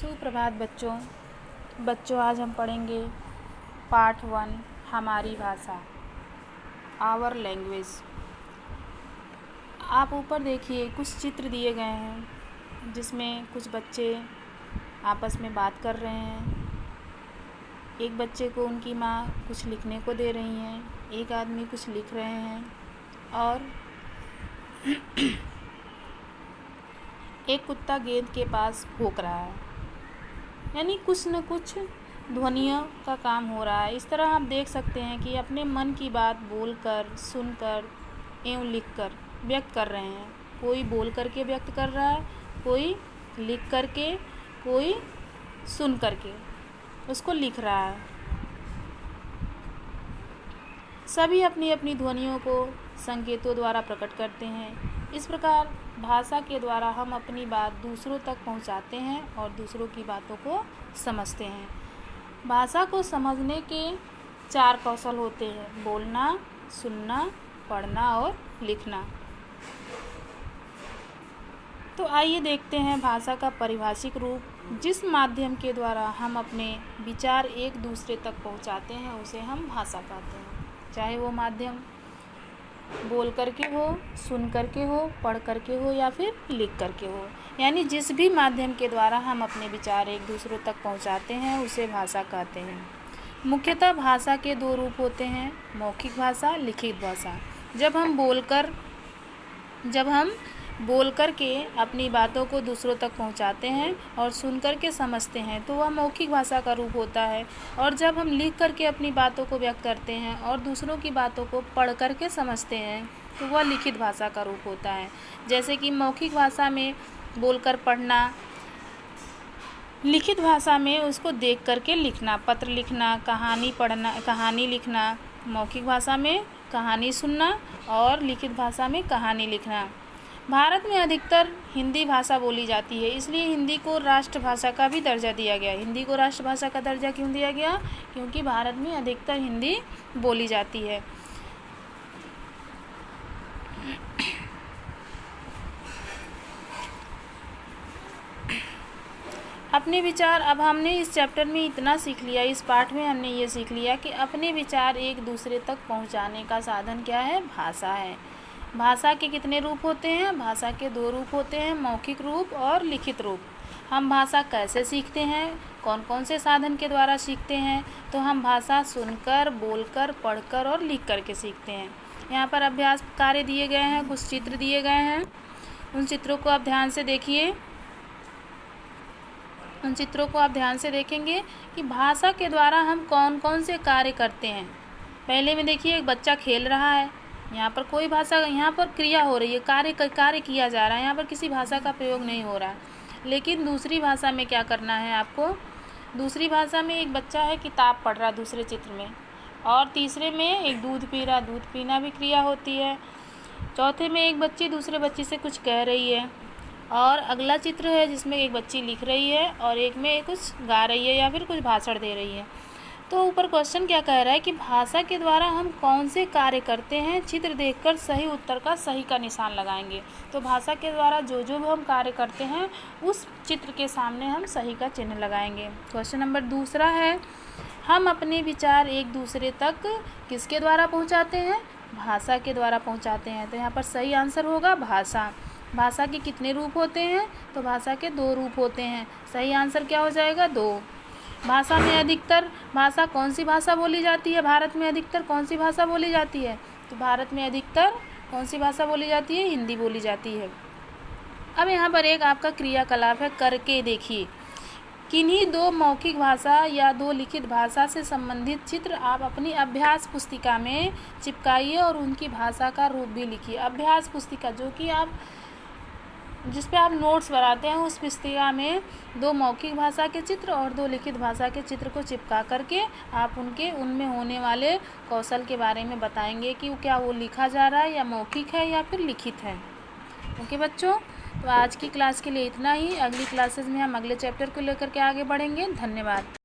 सुप्रभात बच्चों आज हम पढ़ेंगे पार्ट 1 हमारी भाषा आवर लैंग्वेज। आप ऊपर देखिए कुछ चित्र दिए गए हैं जिसमें कुछ बच्चे आपस में बात कर रहे हैं। एक बच्चे को उनकी माँ कुछ लिखने को दे रही हैं, एक आदमी कुछ लिख रहे हैं और एक कुत्ता गेंद के पास भौंक रहा है, यानी कुछ न कुछ ध्वनियों का काम हो रहा है। इस तरह आप देख सकते हैं कि अपने मन की बात बोलकर, सुनकर एवं लिखकर व्यक्त कर रहे हैं। कोई बोल करके व्यक्त कर रहा है, कोई लिख करके, कोई सुन करके उसको लिख रहा है। सभी अपनी अपनी ध्वनियों को संकेतों द्वारा प्रकट करते हैं। इस प्रकार भाषा के द्वारा हम अपनी बात दूसरों तक पहुंचाते हैं और दूसरों की बातों को समझते हैं। भाषा को समझने के 4 कौशल होते हैं: बोलना, सुनना, पढ़ना और लिखना। तो आइए देखते हैं भाषा का पारिभाषिक रूप। जिस माध्यम के द्वारा हम अपने विचार एक दूसरे तक पहुंचाते हैं उसे हम भाषा कहते हैं, चाहे वो माध्यम बोल करके हो, सुन करके हो, पढ़ करके हो या फिर लिख करके हो। यानी जिस भी माध्यम के द्वारा हम अपने विचार एक दूसरों तक पहुंचाते हैं उसे भाषा कहते हैं। मुख्यतः भाषा के 2 रूप होते हैं: मौखिक भाषा, लिखित भाषा। जब हम बोल करके अपनी बातों को दूसरों तक पहुंचाते हैं और सुन करके समझते हैं तो वह मौखिक भाषा का रूप होता है। और जब हम लिख करके अपनी बातों को व्यक्त करते हैं और दूसरों की बातों को पढ़ करके समझते हैं तो वह लिखित भाषा का रूप होता है। जैसे कि मौखिक भाषा में बोलकर पढ़ना, लिखित भाषा में उसको देख करके लिखना, पत्र लिखना, कहानी पढ़ना, कहानी लिखना। मौखिक भाषा में कहानी सुनना और लिखित भाषा में कहानी लिखना। भारत में अधिकतर हिंदी भाषा बोली जाती है, इसलिए हिंदी को राष्ट्रभाषा का भी दर्जा दिया गया। हिंदी को राष्ट्रभाषा का दर्जा क्यों दिया गया? क्योंकि भारत में अधिकतर हिंदी बोली जाती है। अपने विचार, अब हमने इस चैप्टर में इतना सीख लिया, इस पाठ में हमने ये सीख लिया कि अपने विचार एक दूसरे तक पहुंचाने का साधन क्या है? भाषा है। भाषा के कितने रूप होते हैं? भाषा के 2 रूप होते हैं: मौखिक रूप और लिखित रूप। हम भाषा कैसे सीखते हैं? कौन कौन से साधन के द्वारा सीखते हैं? तो हम भाषा सुनकर, बोलकर, पढ़कर और लिख करके सीखते हैं। यहाँ पर अभ्यास कार्य दिए गए हैं, कुछ चित्र दिए गए हैं, उन चित्रों को आप ध्यान से देखिए। उन चित्रों को आप ध्यान से देखेंगे कि भाषा के द्वारा हम कौन कौन से कार्य करते हैं। पहले में देखिए एक बच्चा खेल रहा है, यहाँ पर कोई भाषा, यहाँ पर क्रिया हो रही है, कार्य किया जा रहा है, यहाँ पर किसी भाषा का प्रयोग नहीं हो रहा है। लेकिन दूसरी भाषा में क्या करना है आपको? दूसरी भाषा में एक बच्चा है किताब पढ़ रहा दूसरे चित्र में, और तीसरे में एक दूध पी रहा, दूध पीना भी क्रिया होती है। चौथे में एक बच्ची दूसरे बच्ची से कुछ कह रही है, और अगला चित्र है जिसमें एक बच्ची लिख रही है और एक में कुछ गा रही है या फिर कुछ भाषण दे रही है। तो ऊपर क्वेश्चन क्या कह रहा है कि भाषा के द्वारा हम कौन से कार्य करते हैं? चित्र देखकर सही उत्तर का सही का निशान लगाएंगे। तो भाषा के द्वारा जो भी हम कार्य करते हैं उस चित्र के सामने हम सही का चिन्ह लगाएंगे। क्वेश्चन नंबर 2 है, हम अपने विचार एक दूसरे तक किसके द्वारा पहुंचाते हैं? भाषा के द्वारा पहुंचाते हैं। तो यहाँ पर सही आंसर होगा भाषा। भाषा के कितने रूप होते हैं? तो भाषा के 2 रूप होते हैं। सही आंसर क्या हो जाएगा? 2। भाषा में अधिकतर भाषा कौन सी भाषा बोली जाती है? भारत में अधिकतर कौन सी भाषा बोली जाती है? तो भारत में अधिकतर कौन सी भाषा बोली जाती है? हिंदी बोली जाती है। अब यहाँ पर एक आपका क्रियाकलाप है, करके देखिए। किन्हीं 2 मौखिक भाषा या 2 लिखित भाषा से संबंधित चित्र आप अपनी अभ्यास पुस्तिका में चिपकाइए और उनकी भाषा का रूप भी लिखिए। अभ्यास पुस्तिका जो कि जिस पे आप नोट्स बनाते हैं, उस पुस्तिका में 2 मौखिक भाषा के चित्र और 2 लिखित भाषा के चित्र को चिपका करके आप उनमें होने वाले कौशल के बारे में बताएंगे कि क्या वो लिखा जा रहा है या मौखिक है या फिर लिखित है। ओके बच्चों, तो आज की क्लास के लिए इतना ही। अगली क्लासेस में हम अगले चैप्टर को लेकर के आगे बढ़ेंगे। धन्यवाद।